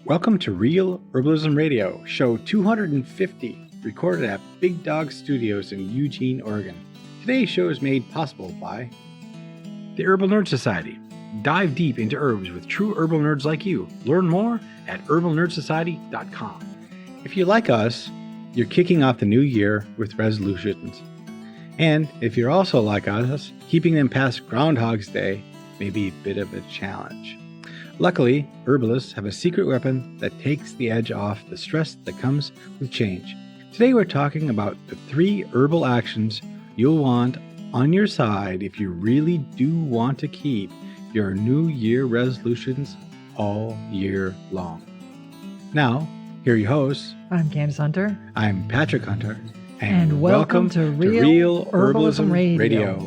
Welcome to Real Herbalism Radio, show 250, recorded at Big Dog Studios in Eugene, Oregon. Today's show is made possible by the Herbal Nerd Society. Dive deep into herbs with true herbal nerds like you. Learn more at herbalnerdsociety.com. If you like us, you're kicking off the new year with resolutions. And if you're also like us, keeping them past Ground Hog's Day may be a bit of a challenge. Luckily, herbalists have a secret weapon that takes the edge off the stress that comes with change. Today we're talking about the 3 herbal actions you'll want on your side if you really do want to keep your New Year resolutions all year long. Now, here are your hosts. I'm Candace Hunter. I'm Patrick Hunter. And welcome to Real Herbalism Radio.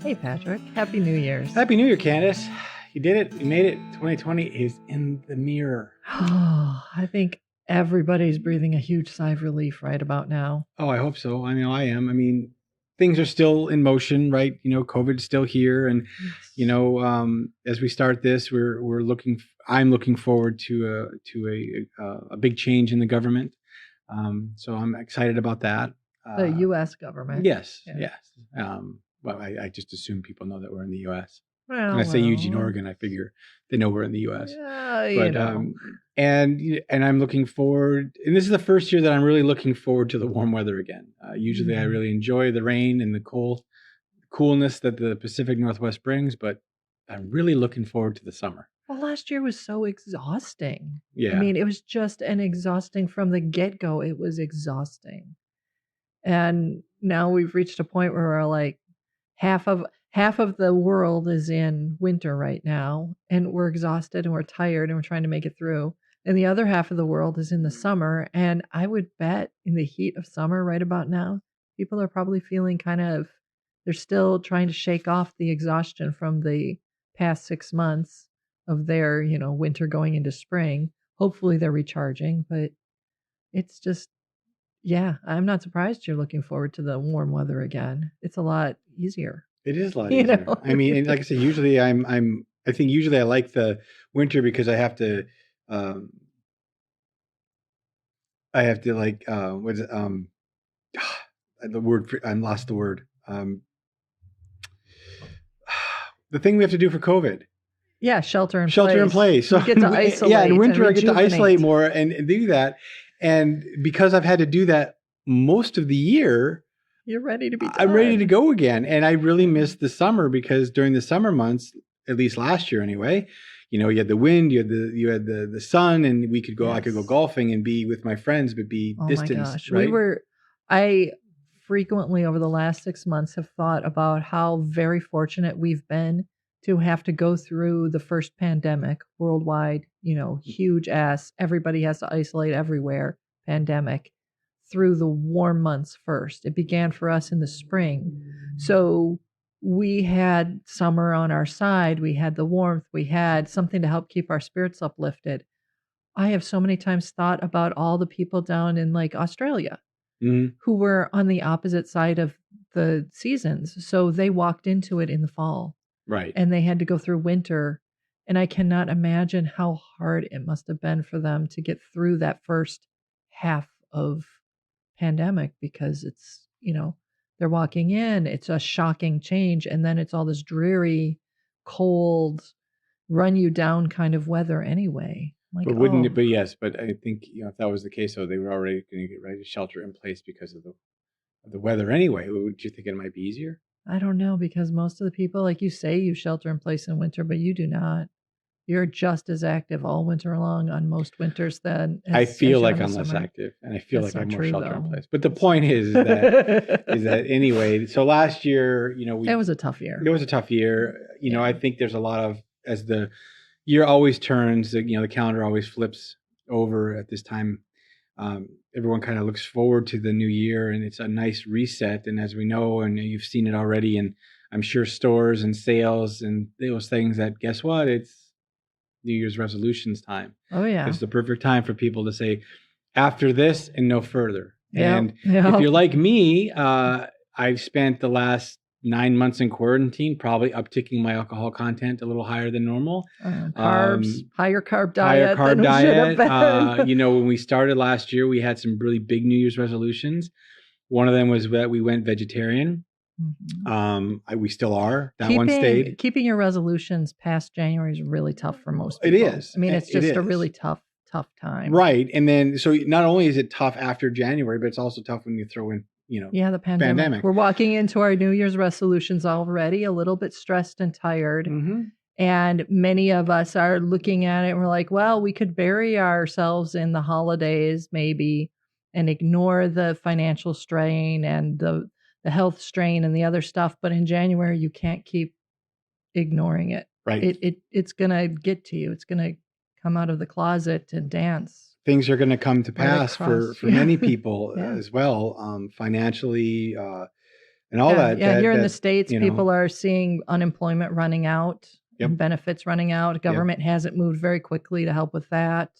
Hey, Patrick. Happy New Year's. Happy New Year, Candace. You did it. You made it. 2020 is in the mirror. Oh, I think everybody's breathing a huge sigh of relief right about now. Oh, I hope so. I know I am. I mean, things are still in motion, right? You know, COVID's still here. And, you know, as we start this, I'm looking forward to a big change in the government. So I'm excited about that. The U.S. government. Yes. Yeah. Yes. Well, I just assume people know that we're in the U.S. Well, when I say Eugene, Oregon, I figure they know we're in the U.S. Yeah, but, you know. And I'm looking forward, and this is the first year that I'm really looking forward to the warm weather again. Usually I really enjoy the rain and the coolness that the Pacific Northwest brings, but I'm really looking forward to the summer. Well, last year was so exhausting. Yeah. I mean, it was just exhausting from the get-go. It was exhausting. And now we've reached a point where we're like, half of the world is in winter right now, and we're exhausted and we're tired and we're trying to make it through. And the other half of the world is in the summer. And I would bet in the heat of summer right about now, people are probably feeling they're still trying to shake off the exhaustion from the past 6 months of their, winter going into spring. Hopefully they're recharging, but it's just, yeah, I'm not surprised you're looking forward to the warm weather again. It's a lot easier. It is a lot easier. I mean, and like I said, usually I like the winter because I have to I lost the word. The thing we have to do for COVID. Yeah, shelter in place. So you get to isolate. Yeah, in winter I get to isolate more and do that. And because I've had to do that most of the year, you're ready to be done. I'm ready to go again. And I really miss the summer because during the summer months, at least last year anyway, you had the wind, you had the sun, and we could go. Yes. I could go golfing and be with my friends, but be distanced. My gosh. Right? I frequently over the last 6 months have thought about how very fortunate we've been to have to go through the first pandemic worldwide, huge ass, everybody has to isolate everywhere pandemic through the warm months first. It began for us in the spring. So we had summer on our side. We had the warmth. We had something to help keep our spirits uplifted. I have so many times thought about all the people down in like Australia who were on the opposite side of the seasons. So they walked into it in the fall. Right. And they had to go through winter. And I cannot imagine how hard it must have been for them to get through that first half of pandemic because it's, they're walking in, it's a shocking change. And then it's all this dreary, cold, run you down kind of weather anyway. Like, but yes, but I think, if that was the case, though, they were already going to get ready to shelter in place because of the weather anyway. Would you think it might be easier? I don't know, because most of the people, like you say, you shelter in place in winter, but you do not. You're just as active all winter long on most winters than I feel like I'm less active, and I feel like I'm more shelter in place. But the point is that anyway. So last year, it was a tough year. It was a tough year. I think there's a lot of, as the year always turns, the calendar always flips over at this time. Everyone kind of looks forward to the new year, and it's a nice reset. And as we know, and you've seen it already, and I'm sure stores and sales and those things, that guess what? It's New Year's resolutions time. Oh yeah. It's the perfect time for people to say, after this and no further. Yep. And if you're like me, I've spent the last 9 months in quarantine, probably upticking my alcohol content a little higher than normal. Carbs, higher carb diet. Higher carb diet. Been. When we started last year, we had some really big New Year's resolutions. One of them was that we went vegetarian. Mm-hmm. We still are. One stayed. Keeping your resolutions past January is really tough for most people. It is. I mean, it's just a really tough time. Right. And then, so not only is it tough after January, but it's also tough when you throw in, the pandemic. We're walking into our New Year's resolutions already a little bit stressed and tired. Mm-hmm. And many of us are looking at it and we're like, well, we could bury ourselves in the holidays maybe and ignore the financial strain and the health strain and the other stuff. But in January, you can't keep ignoring it. Right. It's going to get to you. It's going to come out of the closet and dance. Things are going to come to pass for many people as well, financially and all that. Yeah, here in the States, people are seeing unemployment running out, and benefits running out. Government hasn't moved very quickly to help with that.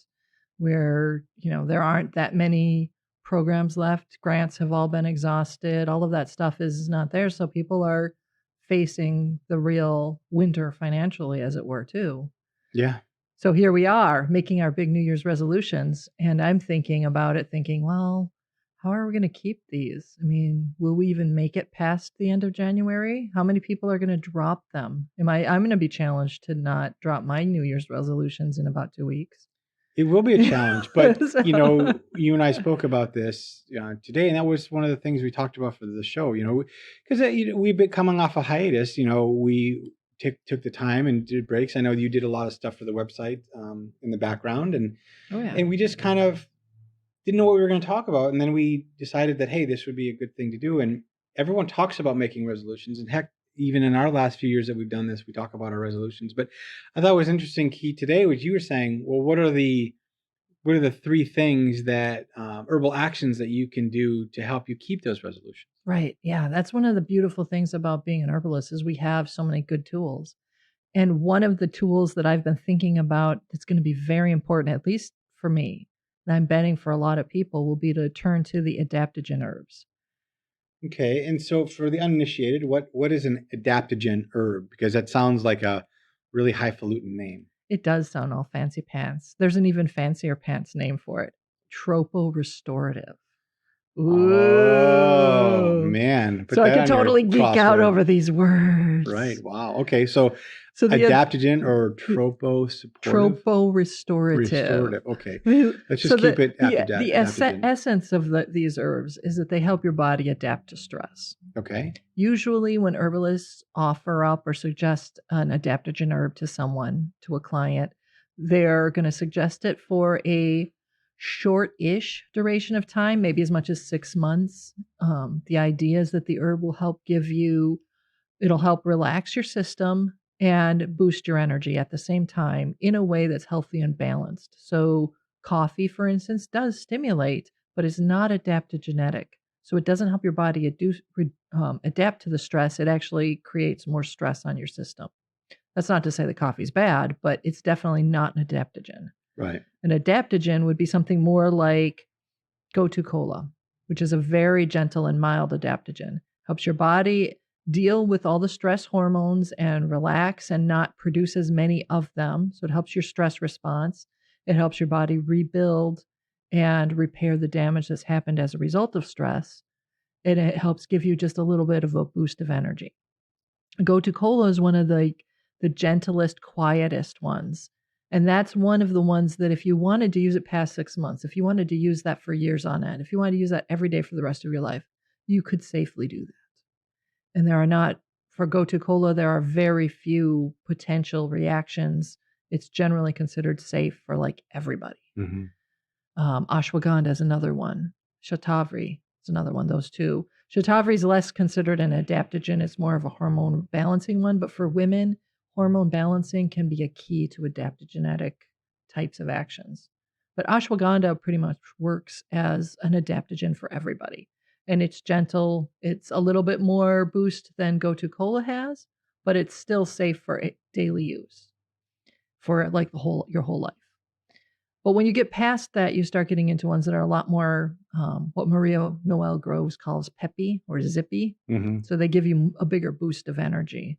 Where, there aren't that many programs left. Grants have all been exhausted. All of that stuff is not there. So people are facing the real winter financially, as it were, too. Yeah. So here we are making our big New Year's resolutions. And I'm thinking, well, how are we going to keep these? I mean, will we even make it past the end of January? How many people are going to drop them? I'm going to be challenged to not drop my New Year's resolutions in about 2 weeks. It will be a challenge, but you and I spoke about this today, and that was one of the things we talked about for the show. Because we've been coming off a hiatus. We took the time and did breaks. I know you did a lot of stuff for the website in the background, and we just kind of didn't know what we were going to talk about, and then we decided that, hey, this would be a good thing to do. And everyone talks about making resolutions, and heck, even in our last few years that we've done this, we talk about our resolutions. But I thought it was interesting, key today, was you were saying, well, what are the 3 things that herbal actions that you can do to help you keep those resolutions? Right. Yeah. That's one of the beautiful things about being an herbalist is we have so many good tools. And one of the tools that I've been thinking about that's going to be very important, at least for me, and I'm betting for a lot of people, will be to turn to the adaptogen herbs. Okay. And so for the uninitiated, what is an adaptogen herb? Because that sounds like a really highfalutin name. It does sound all fancy pants. There's an even fancier pants name for it. Tropo-restorative. Ooh. Oh, man. So I can totally geek out over these words. Right. Wow. Okay. So the adaptogen or tropo-restorative. Okay. Let's just keep it after the essence of these herbs is that they help your body adapt to stress. Okay. Usually when herbalists offer up or suggest an adaptogen herb to someone, to a client, they're going to suggest it for a short-ish duration of time, maybe as much as 6 months. The idea is that the herb will help it'll help relax your system and boost your energy at the same time in a way that's healthy and balanced. So coffee, for instance, does stimulate, but it's not adaptogenetic. So it doesn't help your body adapt to the stress. It actually creates more stress on your system. That's not to say that coffee's bad, but it's definitely not an adaptogen. Right. An adaptogen would be something more like Gotu Kola, which is a very gentle and mild adaptogen. Helps your body deal with all the stress hormones and relax and not produce as many of them. So it helps your stress response. It helps your body rebuild and repair the damage that's happened as a result of stress. And it helps give you just a little bit of a boost of energy. Gotu Kola is one of the gentlest, quietest ones. And that's one of the ones that if you wanted to use it past 6 months, if you wanted to use that for years on end, if you wanted to use that every day for the rest of your life, you could safely do that. And for Gotu Kola, there are very few potential reactions. It's generally considered safe for like everybody. Mm-hmm. Ashwagandha is another one. Shatavari is another one, those two. Shatavari is less considered an adaptogen. It's more of a hormone balancing one. But for women, hormone balancing can be a key to adaptogenetic types of actions. But ashwagandha pretty much works as an adaptogen for everybody. And it's gentle. It's a little bit more boost than Gotu Kola has, but it's still safe for daily use for like your whole life. But when you get past that, you start getting into ones that are a lot more what Maria Noel Groves calls peppy or zippy. Mm-hmm. So they give you a bigger boost of energy.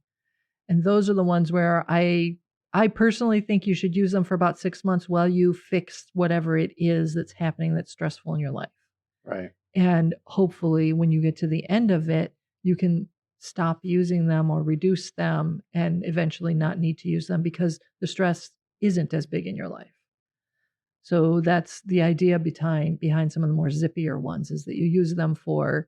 And those are the ones where I personally think you should use them for about 6 months while you fix whatever it is that's happening that's stressful in your life. Right. And hopefully when you get to the end of it, you can stop using them or reduce them and eventually not need to use them because the stress isn't as big in your life. So that's the idea behind some of the more zippier ones, is that you use them for,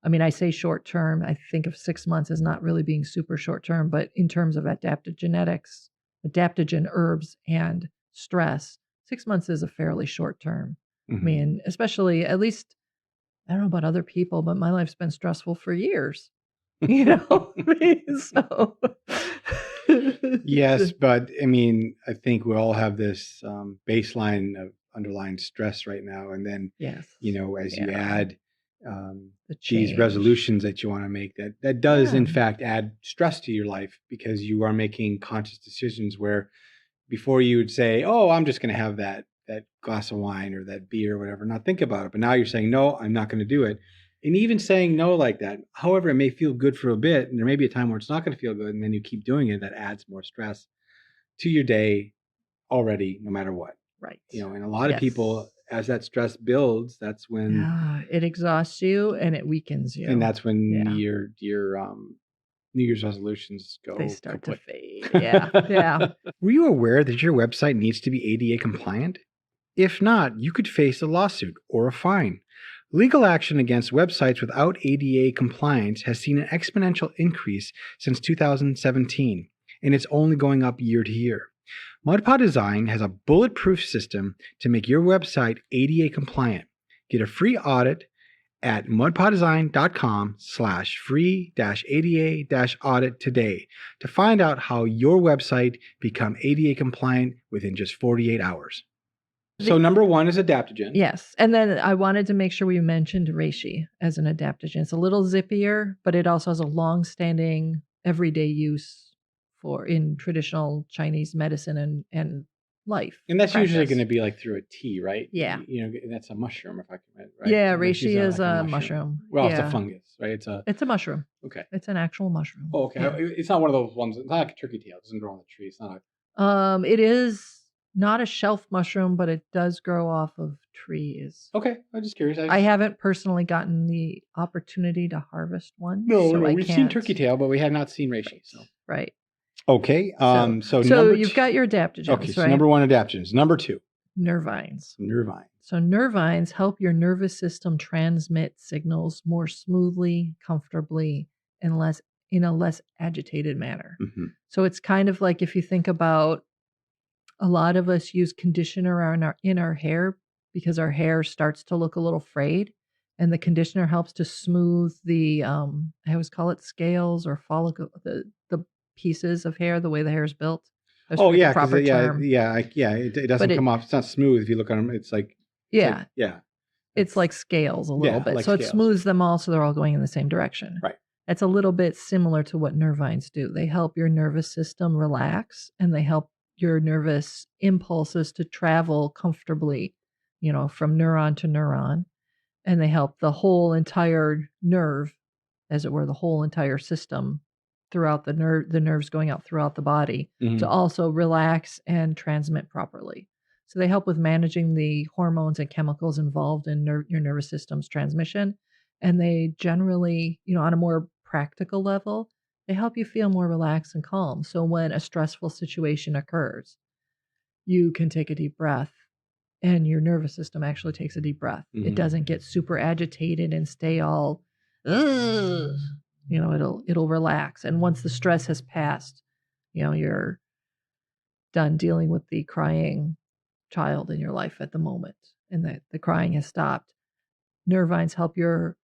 I mean, I say short term. I think of 6 months as not really being super short term, but in terms of adaptogenetics, adaptogen herbs and stress, 6 months is a fairly short term. Mm-hmm. I mean, especially, at least, I don't know about other people, but my life's been stressful for years. You know, so Yes, but I mean, I think we all have this baseline of underlying stress right now, and then yes, as you add the these change. resolutions that you want to make, that does in fact add stress to your life, because you are making conscious decisions where before you would say, "Oh, I'm just going to have that glass of wine or that beer or whatever, not think about it." But now you're saying, "No, I'm not going to do it." And even saying no like that, however, it may feel good for a bit, and there may be a time where it's not going to feel good, and then you keep doing it, that adds more stress to your day already, no matter what. Right. And a lot of people, as that stress builds, that's when it exhausts you and it weakens you. and that's when your New Year's resolutions go They start kaput. to fade. Yeah. Were you aware that your website needs to be ADA compliant? If not, you could face a lawsuit or a fine. Legal action against websites without ADA compliance has seen an exponential increase since 2017, and it's only going up year to year. MudPod Design has a bulletproof system to make your website ADA compliant. Get a free audit at mudpoddesign.com/free-ADA-audit today to find out how your website become ADA compliant within just 48 hours. So number one is adaptogen. Yes. And then I wanted to make sure we mentioned reishi as an adaptogen. It's a little zippier, but it also has a long-standing everyday use in traditional Chinese medicine and life. And that's usually going to be like through a tea, right? Yeah. That's a mushroom, if I can remember, right? Yeah, reishi is a mushroom. Well, it's a fungus, right? It's a mushroom. Okay. It's an actual mushroom. Oh, okay. Yeah. It's not one of those ones. It's not like a turkey tail. It doesn't grow on the tree. It's not it is not a shelf mushroom, but it does grow off of trees. Okay, I'm just curious. I haven't personally gotten the opportunity to harvest one. No, we've seen turkey tail, but we have not seen reishi. Right. Okay. So you've got your adaptogens. Okay. So right? number one, adaptogens. Number two, nervines. So nervines help your nervous system transmit signals more smoothly, comfortably, and in a less agitated manner. Mm-hmm. So it's kind of like, if you think about, a lot of us use conditioner in our hair because our hair starts to look a little frayed, and the conditioner helps to smooth the I always call it scales or follicle, the pieces of hair, the way the hair is built. It doesn't come off. It's not smooth. If you look on them, it's like it's like scales a little bit. Like so scales. It smooths them all, so they're all going in the same direction. Right. It's a little bit similar to what nervines do. They help your nervous system relax, and they help your nervous impulses to travel comfortably, from neuron to neuron, and they help the whole entire nerve, as it were, the whole entire system throughout the nerves going out throughout the body, to also relax and transmit properly. So they help with managing the hormones and chemicals involved in your nervous system's transmission, and they generally, on a more practical level, they help you feel more relaxed and calm. So when a stressful situation occurs, you can take a deep breath, and your nervous system actually takes a deep breath. Mm-hmm. It doesn't get super agitated and stay all, ugh. It'll relax. And once the stress has passed, you're done dealing with the crying child in your life at the moment, and that the crying has stopped. Nervines help your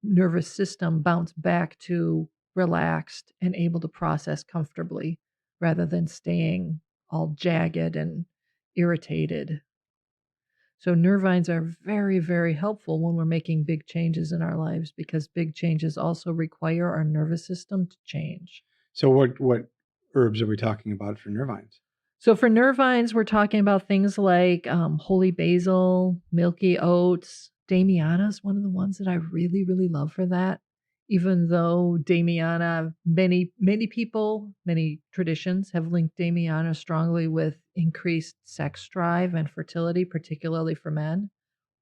nervous system bounce back to relaxed and able to process comfortably, rather than staying all jagged and irritated. So nervines are very, very helpful when we're making big changes in our lives, because big changes also require our nervous system to change. So what herbs are we talking about for nervines? So for nervines, we're talking about things like holy basil, milky oats. Damiana is one of the ones that I really, really love for that. Even though Damiana, many people, many traditions have linked Damiana strongly with increased sex drive and fertility, particularly for men.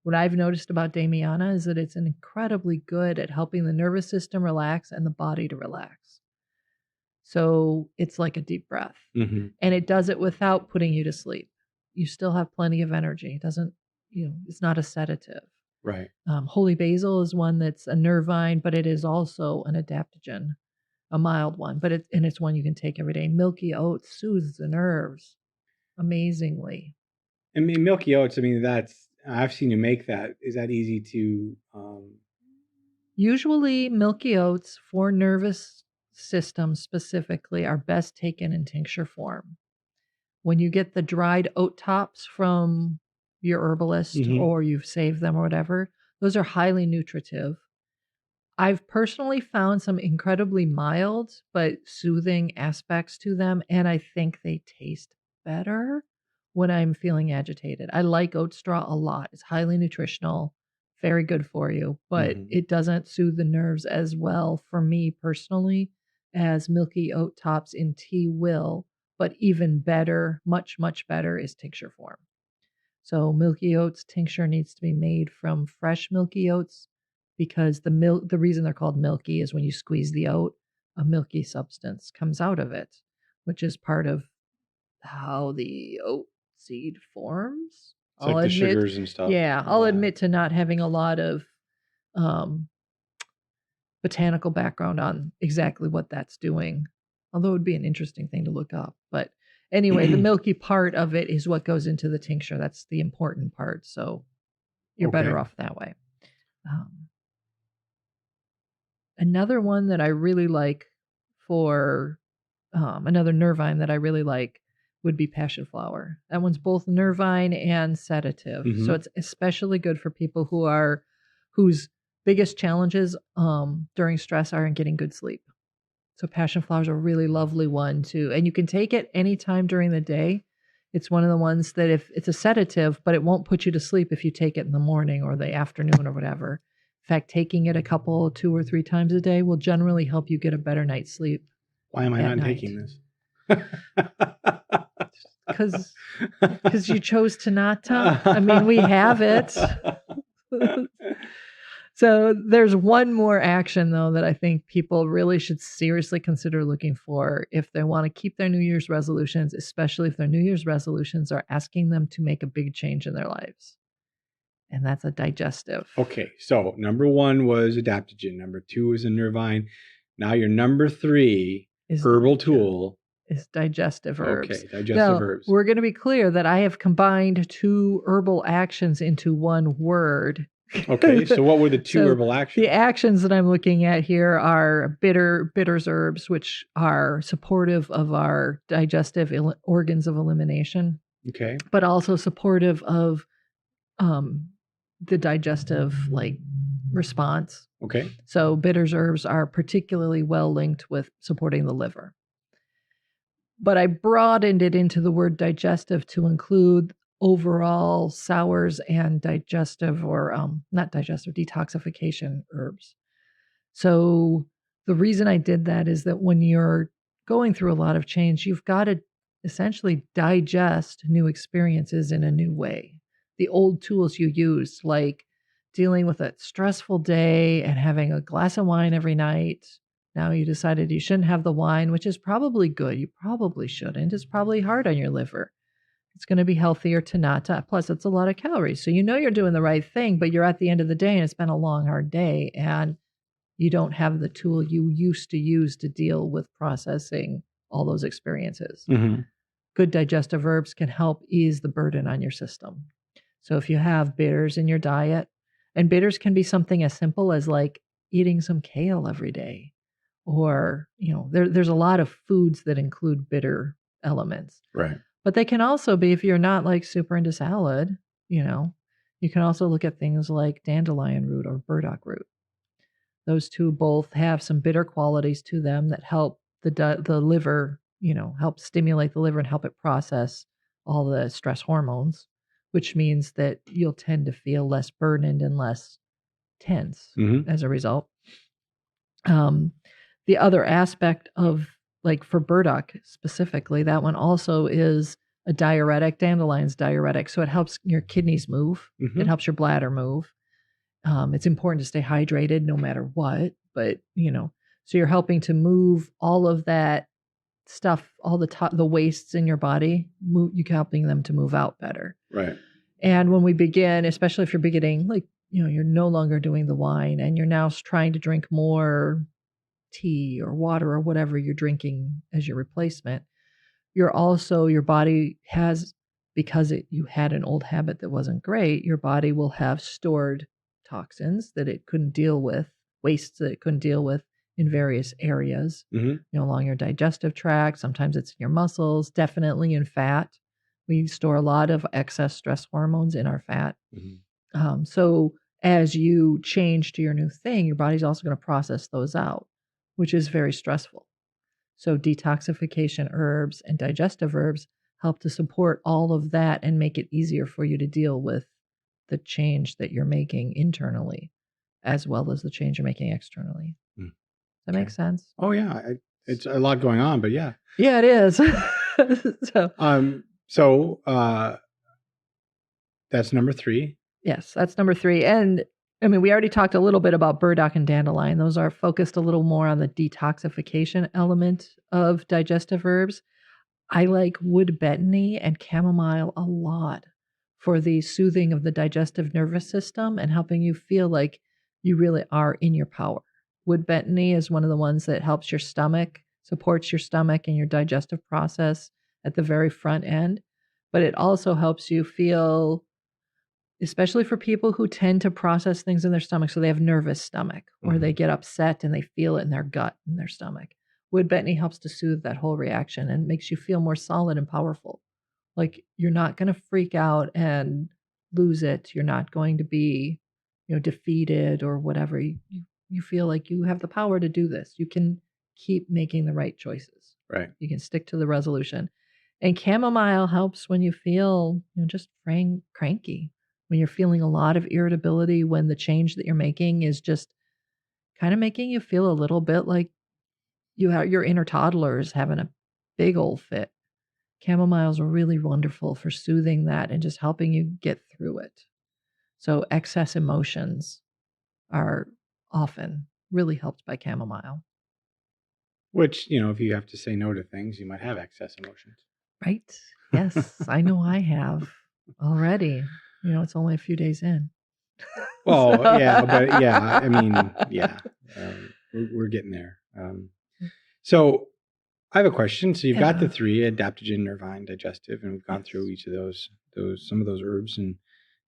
What I've noticed about Damiana is that it's incredibly good at helping the nervous system relax and the body to relax. So it's like a deep breath. Mm-hmm. And it does it without putting you to sleep. You still have plenty of energy. It doesn't, it's not a sedative. Right. Holy basil is one that's a nervine, but it is also an adaptogen, a mild one, but it's one you can take every day. Milky oats soothes the nerves amazingly. I mean, milky oats. I mean, I've seen you make that. Is that easy to? Usually, milky oats for nervous system specifically are best taken in tincture form. When you get the dried oat tops from your herbalist Mhm. or you've saved them or whatever, those are highly nutritive. I've personally found some incredibly mild but soothing aspects to them, and I think they taste better when I'm feeling agitated. I like oat straw a lot. It's highly nutritional, very good for you, but it doesn't soothe the nerves as well for me personally as milky oat tops in tea will, but even better, much, much better is tincture form. So milky oats tincture needs to be made from fresh milky oats because the reason they're called milky is when you squeeze the oat, a milky substance comes out of it, which is part of how the oat seed forms. It's like the sugars and stuff. Yeah, I'll admit to not having a lot of um, botanical background on exactly what that's doing, although it would be an interesting thing to look up. But anyway, the milky part of it is what goes into the tincture. That's the important part. So you're better off that way. Another one that I really like for another nervine that I really like would be passion flower. That one's both nervine and sedative. Mhm. So it's especially good for people whose biggest challenges during stress are in getting good sleep. So passion flower is a really lovely one too. And you can take it anytime during the day. It's one of the ones that if it's a sedative, but it won't put you to sleep if you take it in the morning or the afternoon or whatever. In fact, taking it 2 or 3 times a day will generally help you get a better night's sleep. Why am I not taking this? Because you chose to not to. I mean, we have it. So there's one more action, though, that I think people really should seriously consider looking for if they want to keep their New Year's resolutions, especially if their New Year's resolutions are asking them to make a big change in their lives. And that's a digestive. Okay, so number 1 was adaptogen. Number 2 is a nervine. Now your number 3 herbal tool is digestive herbs. Okay, digestive herbs. We're going to be clear that I have combined 2 herbal actions into one word. Okay, so what were the 2 herbal actions? The actions that I'm looking at here are bitters herbs, which are supportive of our digestive organs of elimination. Okay. But also supportive of the digestive response. Okay. So bitters herbs are particularly well linked with supporting the liver. But I broadened it into the word digestive to include overall sours and digestive or not digestive, detoxification herbs. So the reason I did that is that when you're going through a lot of change, you've got to essentially digest new experiences in a new way. The old tools you used, like dealing with a stressful day and having a glass of wine every night. Now you decided you shouldn't have the wine, which is probably good. You probably shouldn't. It's probably hard on your liver. It's going to be healthier to not. Plus, it's a lot of calories. So you know you're doing the right thing, but you're at the end of the day and it's been a long, hard day. And you don't have the tool you used to use to deal with processing all those experiences. Mm-hmm. Good digestive herbs can help ease the burden on your system. So if you have bitters in your diet, and bitters can be something as simple as eating some kale every day, or there's a lot of foods that include bitter elements. Right. But they can also be, if you're not super into salad, you can also look at things like dandelion root or burdock root. Those two both have some bitter qualities to them that help the liver, help stimulate the liver and help it process all the stress hormones, which means that you'll tend to feel less burdened and less tense as a result. The other aspect of, like for burdock specifically, that one also is a diuretic. Dandelion's diuretic, so it helps your kidneys move. It helps your bladder move. It's important to stay hydrated no matter what, but so you're helping to move all of that stuff, all the wastes in your body. You're helping them to move out better. Right. And when we begin, especially if you're beginning, like you're no longer doing the wine and you're now trying to drink more tea or water or whatever you're drinking as your replacement, your body has, because you had an old habit that wasn't great, your body will have stored toxins that it couldn't deal with, wastes that it couldn't deal with in various areas, along your digestive tract. Sometimes it's in your muscles, definitely in fat. We store a lot of excess stress hormones in our fat. So as you change to your new thing, your body's also going to process those out, which is very stressful. So detoxification herbs and digestive herbs help to support all of that and make it easier for you to deal with the change that you're making internally, as well as the change you're making externally. Does that make sense? Oh, yeah. It's a lot going on, but yeah. Yeah, it is. So that's number 3. Yes, that's number 3. And I mean, we already talked a little bit about burdock and dandelion. Those are focused a little more on the detoxification element of digestive herbs. I like wood betony and chamomile a lot for the soothing of the digestive nervous system and helping you feel like you really are in your power. Wood betony is one of the ones that helps your stomach, supports your stomach and your digestive process at the very front end. But it also helps you feel, especially for people who tend to process things in their stomach, so they have nervous stomach, or they get upset and they feel it in their gut, in their stomach. Wood betony helps to soothe that whole reaction and makes you feel more solid and powerful. Like you're not going to freak out and lose it. You're not going to be, defeated or whatever. You feel like you have the power to do this. You can keep making the right choices. Right. You can stick to the resolution. And chamomile helps when you feel, just cranky, when you're feeling a lot of irritability, when the change that you're making is just kind of making you feel a little bit like your inner toddler is having a big old fit. Chamomile's really wonderful for soothing that and just helping you get through it. So excess emotions are often really helped by chamomile. Which, if you have to say no to things, you might have excess emotions. Right? Yes, I know I have already. It's only a few days in. Well, yeah, but yeah, I mean, yeah, we're getting there. So I have a question. So you've got the 3, adaptogen, nervine, digestive, and we've gone through each of those some of those herbs, and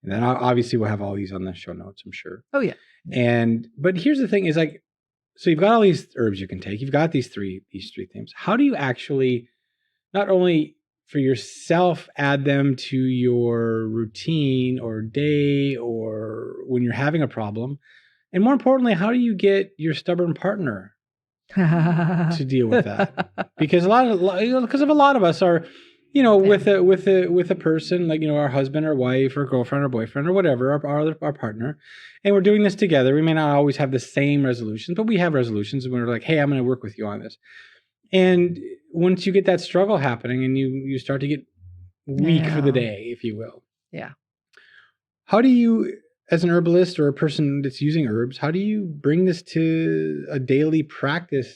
then obviously we'll have all these on the show notes, I'm sure. Oh yeah. But here's the thing: is like, so you've got all these herbs you can take. You've got these three things. How do you actually, not only for yourself, add them to your routine or day or when you're having a problem, and more importantly, how do you get your stubborn partner to deal with that? Because a lot of us are, with a person like, our husband or wife or girlfriend or boyfriend or whatever, our partner, and we're doing this together. We may not always have the same resolutions, but we have resolutions, and we're like, hey, I'm going to work with you on this. And once you get that struggle happening and you start to get weak for the day, if you will. Yeah. How do you, as an herbalist or a person that's using herbs, how do you bring this to a daily practice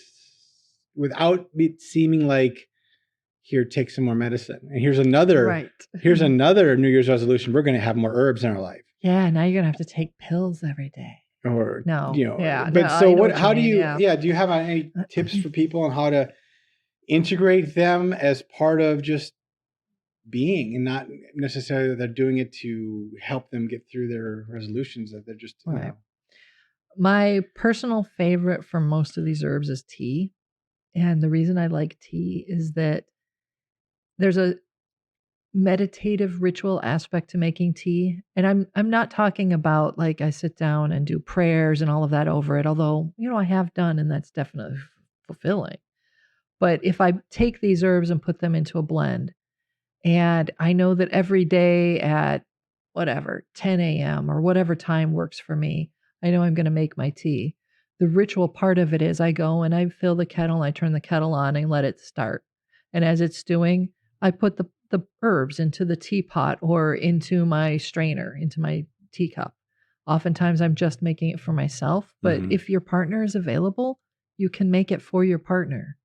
without it seeming like, here, take some more medicine, and here's another New Year's resolution, we're going to have more herbs in our life? Yeah, now you're going to have to take pills every day. Or no, but no, so what? How do you? Yeah. Do you have any tips for people on how to integrate them as part of just being, and not necessarily that they're doing it to help them get through their resolutions, that they're just right. My personal favorite for most of these herbs is tea, and the reason I like tea is that there's a meditative ritual aspect to making tea. And I'm not talking about like I sit down and do prayers and all of that over it, although, I have done, and that's definitely fulfilling. But if I take these herbs and put them into a blend, and I know that every day at whatever, 10 a.m. or whatever time works for me, I know I'm going to make my tea. The ritual part of it is I go and I fill the kettle, and I turn the kettle on and let it start. And as it's stewing, I put the herbs into the teapot or into my strainer, into my teacup. Oftentimes I'm just making it for myself, but if your partner is available, you can make it for your partner.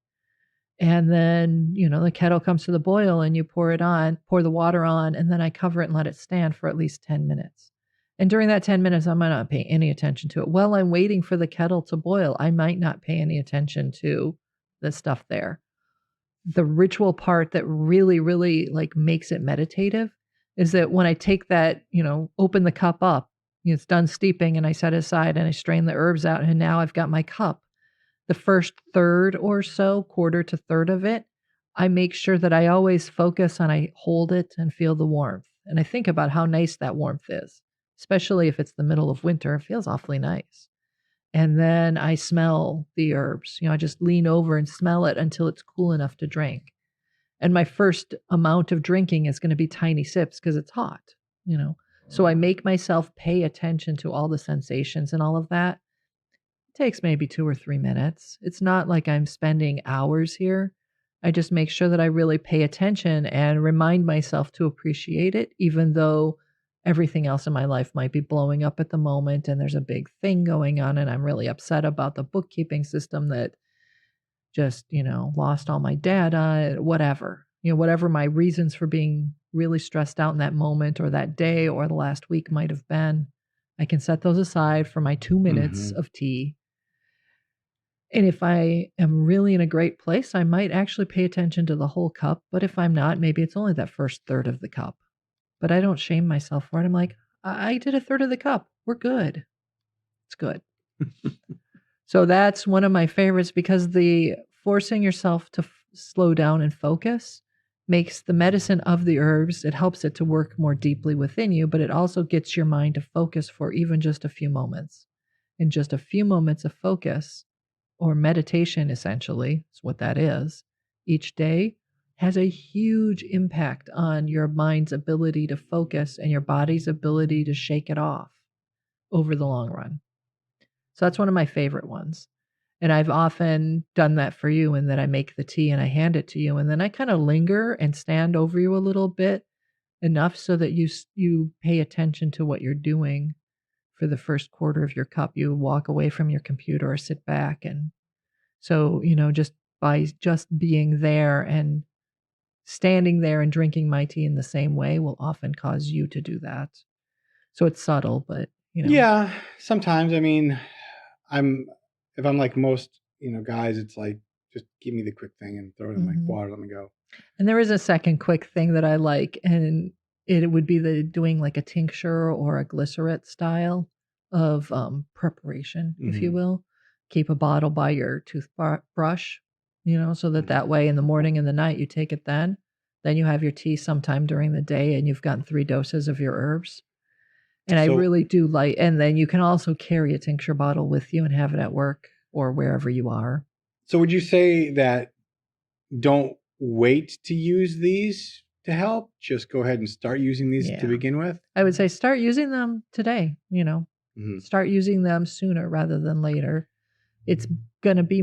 And then, the kettle comes to the boil and you pour the water on, and then I cover it and let it stand for at least 10 minutes. And during that 10 minutes, I might not pay any attention to it. While I'm waiting for the kettle to boil, I might not pay any attention to the stuff there. The ritual part that really, really makes it meditative is that when I take that, open the cup up, it's done steeping, and I set it aside and I strain the herbs out, and now I've got my cup. The first third or so, quarter to third of it, I make sure that I always focus on, I hold it and feel the warmth. And I think about how nice that warmth is, especially if it's the middle of winter. It feels awfully nice. And then I smell the herbs. I just lean over and smell it until it's cool enough to drink. And my first amount of drinking is going to be tiny sips because it's hot. So I make myself pay attention to all the sensations and all of that. Takes maybe 2 or 3 minutes. It's not like I'm spending hours here. I just make sure that I really pay attention and remind myself to appreciate it, even though everything else in my life might be blowing up at the moment and there's a big thing going on and I'm really upset about the bookkeeping system that just, lost all my data, whatever. Whatever my reasons for being really stressed out in that moment or that day or the last week might have been, I can set those aside for my 2 minutes of tea. And if I am really in a great place, I might actually pay attention to the whole cup. But if I'm not, maybe it's only that first third of the cup. But I don't shame myself for it. I'm like, I did a third of the cup. We're good. It's good. So that's one of my favorites, because the forcing yourself to slow down and focus makes the medicine of the herbs, it helps it to work more deeply within you, but it also gets your mind to focus for even just a few moments. In just a few moments of focus, or meditation essentially, is what that is, each day has a huge impact on your mind's ability to focus and your body's ability to shake it off over the long run. So that's one of my favorite ones. And I've often done that for you, in that I make the tea and I hand it to you, and then I kind of linger and stand over you a little bit, enough so that you pay attention to what you're doing for the first quarter of your cup. You walk away from your computer or sit back. And so, just by just being there and standing there and drinking my tea in the same way will often cause you to do that. So it's subtle, but Yeah, sometimes. I mean, if I'm like most, guys, it's like, just give me the quick thing and throw it in my water, let me go. And there is a second quick thing that I like, and it would be doing like a tincture or a glycerate style of preparation, if you will. Keep a bottle by your toothbrush, so that way in the morning and the night you take it then you have your tea sometime during the day and you've gotten 3 doses of your herbs. And I really do like, and then you can also carry a tincture bottle with you and have it at work or wherever you are. So would you say that don't wait to use these to help? Just go ahead and start using these to begin with? I would say start using them today, Start using them sooner rather than later. It's going to be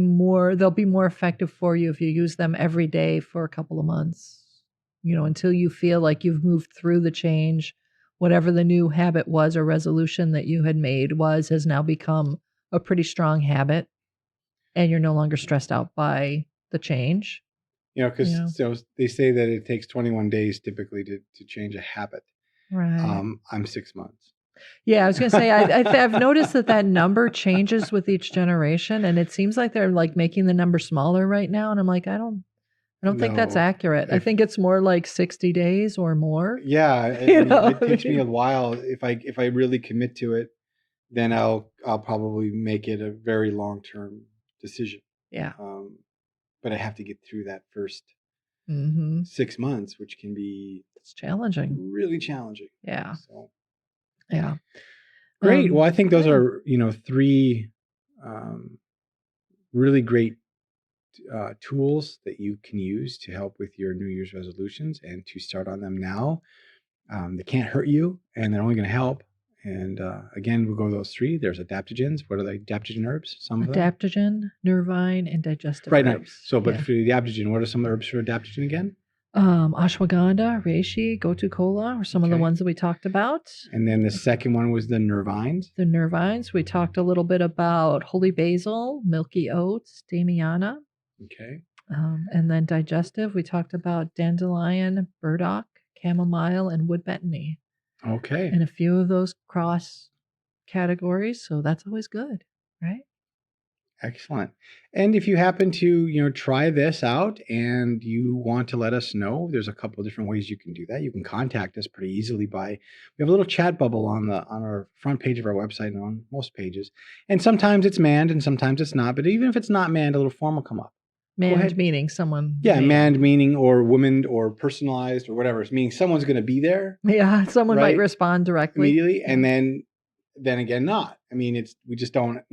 they'll be more effective for you if you use them every day for a couple of months, until you feel like you've moved through the change. Whatever the new habit was or resolution that you had made has now become a pretty strong habit, and you're no longer stressed out by the change. Because they say that it takes 21 days typically to change a habit. Right. I'm 6 months. Yeah, I was going to say, I've noticed that number changes with each generation, and it seems like they're making the number smaller right now. And I'm like, I don't think that's accurate. I think it's more like 60 days or more. Yeah, it takes me a while. If I really commit to it, then I'll probably make it a very long-term decision. Yeah. But I have to get through that first 6 months, which can be challenging. Really challenging. Yeah. So. Yeah. Great. Well, I think those are 3 really great tools that you can use to help with your New Year's resolutions and to start on them now. They can't hurt you, and they're only going to help. And again, we'll go those three. There's adaptogens. What are the adaptogen herbs? Some of them? Adaptogen, nervine, and digestive right herbs. now. So, but for the adaptogen, what are some herbs for adaptogen again? Ashwagandha, reishi, gotu kola are some of the ones that we talked about. And then the second one was the nervines. The nervines. We talked a little bit about holy basil, milky oats, damiana. Okay. And then digestive, we talked about dandelion, burdock, chamomile, and wood betony. Okay. And a few of those cross categories, so that's always good, right? Excellent. And if you happen to, try this out and you want to let us know, there's a couple of different ways you can do that. You can contact us pretty easily we have a little chat bubble on our front page of our website and on most pages. And sometimes it's manned and sometimes it's not. But even if it's not manned, a little form will come up. Manned meaning someone. Yeah, manned meaning or womaned or personalized or whatever. It's meaning someone's going to be there. Yeah, someone might respond directly. Immediately. Yeah. And then again, not. I mean, we just don't,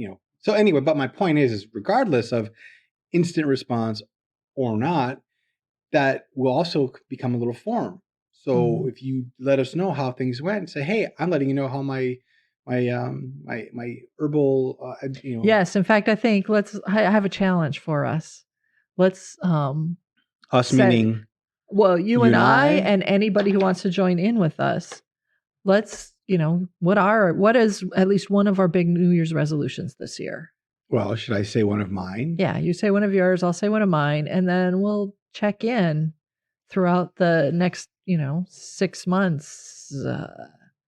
So anyway, but my point is regardless of instant response or not, that will also become a little form. So if you let us know how things went and say, hey, I'm letting you know how my herbal, Yes. In fact, I think I have a challenge for us. Let's, us meaning. Well, you and I and anybody who wants to join in with us. Let's, what is at least one of our big New Year's resolutions this year? Well, should I say one of mine? Yeah, you say one of yours, I'll say one of mine, and then we'll check in throughout the next, 6 months.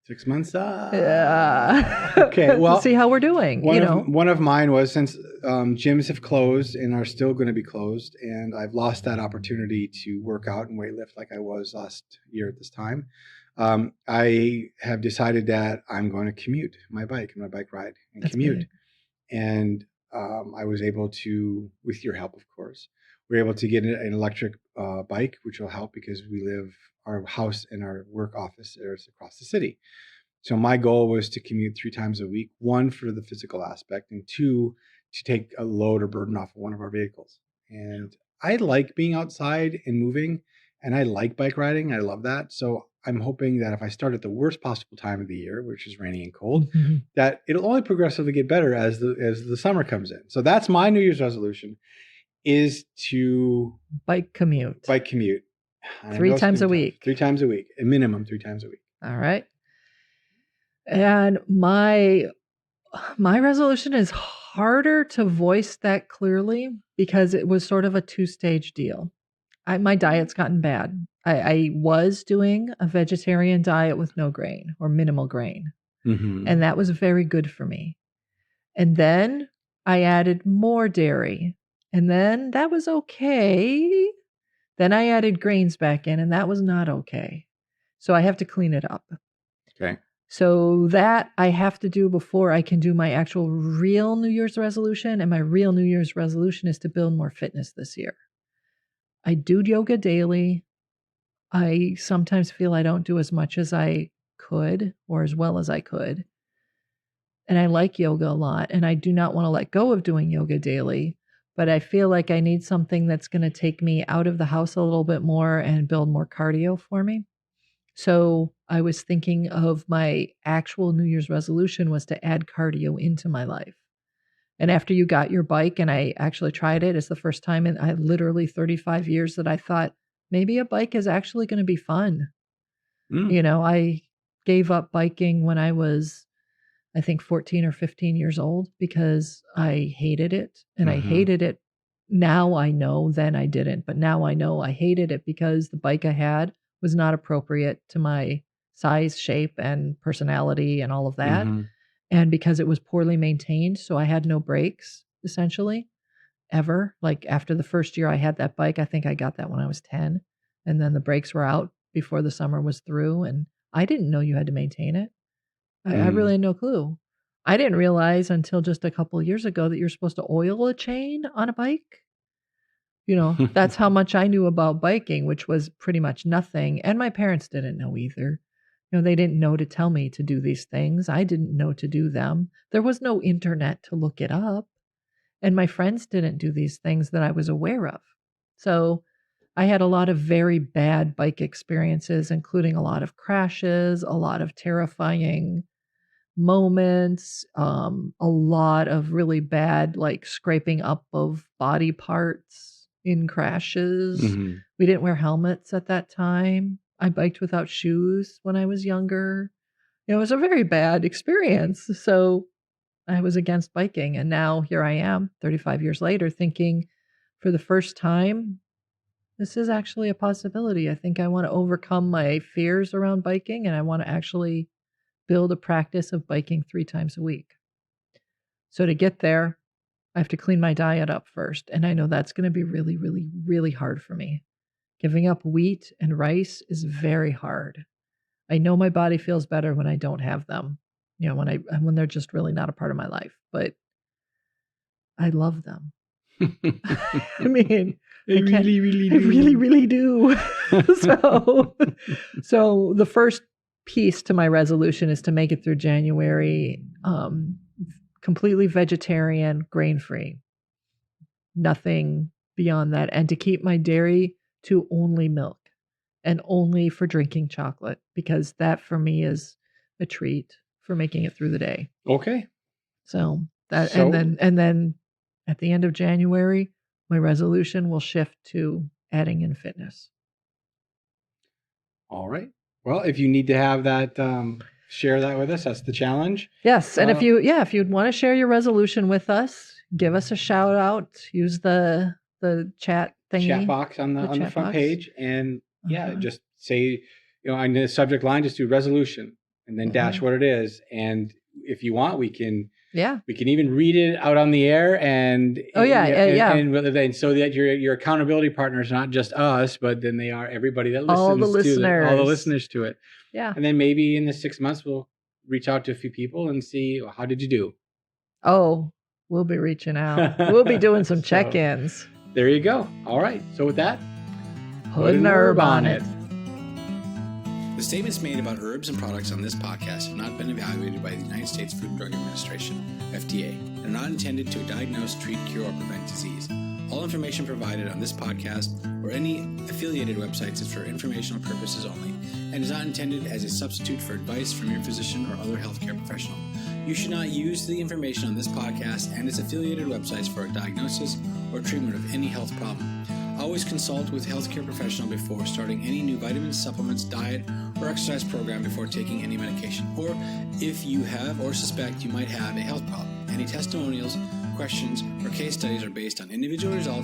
6 months? Yeah. Okay, well. See how we're doing, One of mine was since gyms have closed and are still going to be closed, and I've lost that opportunity to work out and weightlift like I was last year at this time. I have decided that I'm going to commute my bike ride and That's commute. Good. And I was able to, with your help, of course, we're able to get an electric bike, which will help because our house and our work office is across the city. So my goal was to commute 3 times a week, 1 for the physical aspect and 2 to take a load or burden off of one of our vehicles. And I like being outside and moving, and I like bike riding. I love that. So I'm hoping that if I start at the worst possible time of the year, which is rainy and cold, that it'll only progressively get better as the summer comes in. So that's my New Year's resolution, is to bike commute. 3 times a week. 3 times a week, a minimum 3 times a week. All right. And my resolution is harder to voice that clearly because it was sort of a 2-stage deal. My diet's gotten bad. I was doing a vegetarian diet with no grain or minimal grain. Mm-hmm. And that was very good for me. And then I added more dairy. And then that was okay. Then I added grains back in, and that was not okay. So I have to clean it up. Okay. So that I have to do before I can do my actual real New Year's resolution. And my real New Year's resolution is to build more fitness this year. I do yoga daily. I sometimes feel I don't do as much as I could or as well as I could. And I like yoga a lot. And I do not want to let go of doing yoga daily. But I feel like I need something that's going to take me out of the house a little bit more and build more cardio for me. So I was thinking of my actual New Year's resolution was to add cardio into my life. And after you got your bike and I actually tried it, it's the first time in literally 35 years that I thought maybe a bike is actually going to be fun. I gave up biking when I was, I think, 14 or 15 years old because I hated it. And I hated it. Now I know, then I didn't. But now I know I hated it because the bike I had was not appropriate to my size, shape, and personality and all of that. Mm-hmm. And because it was poorly maintained, so I had no brakes, essentially, ever. Like after the first year I had that bike, I think I got that when I was 10. And then the brakes were out before the summer was through. And I didn't know you had to maintain it. I really had no clue. I didn't realize until just a couple of years ago that you're supposed to oil a chain on a bike. That's how much I knew about biking, which was pretty much nothing. And my parents didn't know either. They didn't know to tell me to do these things. I didn't know to do them. There was no internet to look it up. And my friends didn't do these things that I was aware of. So I had a lot of very bad bike experiences, including a lot of crashes, a lot of terrifying moments, a lot of really bad, like scraping up of body parts in crashes. Mm-hmm. We didn't wear helmets at that time. I biked without shoes when I was younger. It was a very bad experience. So I was against biking. And now here I am, 35 years later, thinking for the first time, this is actually a possibility. I think I want to overcome my fears around biking, and I want to actually build a practice of biking 3 times a week. So to get there, I have to clean my diet up first. And I know that's going to be really, really, really hard for me. Giving up wheat and rice is very hard. I know my body feels better when I don't have them, when they're just really not a part of my life, but I love them. I mean, I really, really do. I really, really do. So the first piece to my resolution is to make it through January, completely vegetarian, grain-free, nothing beyond that, and to keep my dairy to only milk and only for drinking chocolate, because that for me is a treat for making it through the day. Okay. And then at the end of January, my resolution will shift to adding in fitness. All right. Well, if you need to have that, share that with us. That's the challenge. Yes. And if you'd want to share your resolution with us, give us a shout out. Use the chat thingy. Chat box on the front page. And just say, on the subject line, just do resolution and then dash what it is. And if you want, we can even read it out on the air and and so that your accountability partner is not just us, but then they are everybody that listens, all the listeners to it. Yeah. And then maybe in the 6 months we'll reach out to a few people and see, how did you do? Oh, we'll be reaching out. We'll be doing some check-ins. There you go. All right. So with that, put an herb on it. The statements made about herbs and products on this podcast have not been evaluated by the United States Food and Drug Administration, FDA, and are not intended to diagnose, treat, cure, or prevent disease. All information provided on this podcast or any affiliated websites is for informational purposes only and is not intended as a substitute for advice from your physician or other healthcare professional. You should not use the information on this podcast and its affiliated websites for a diagnosis or treatment of any health problem. Always consult with a healthcare professional before starting any new vitamins, supplements, diet, or exercise program before taking any medication, or if you have or suspect you might have a health problem. Any testimonials, questions, or case studies are based on individual results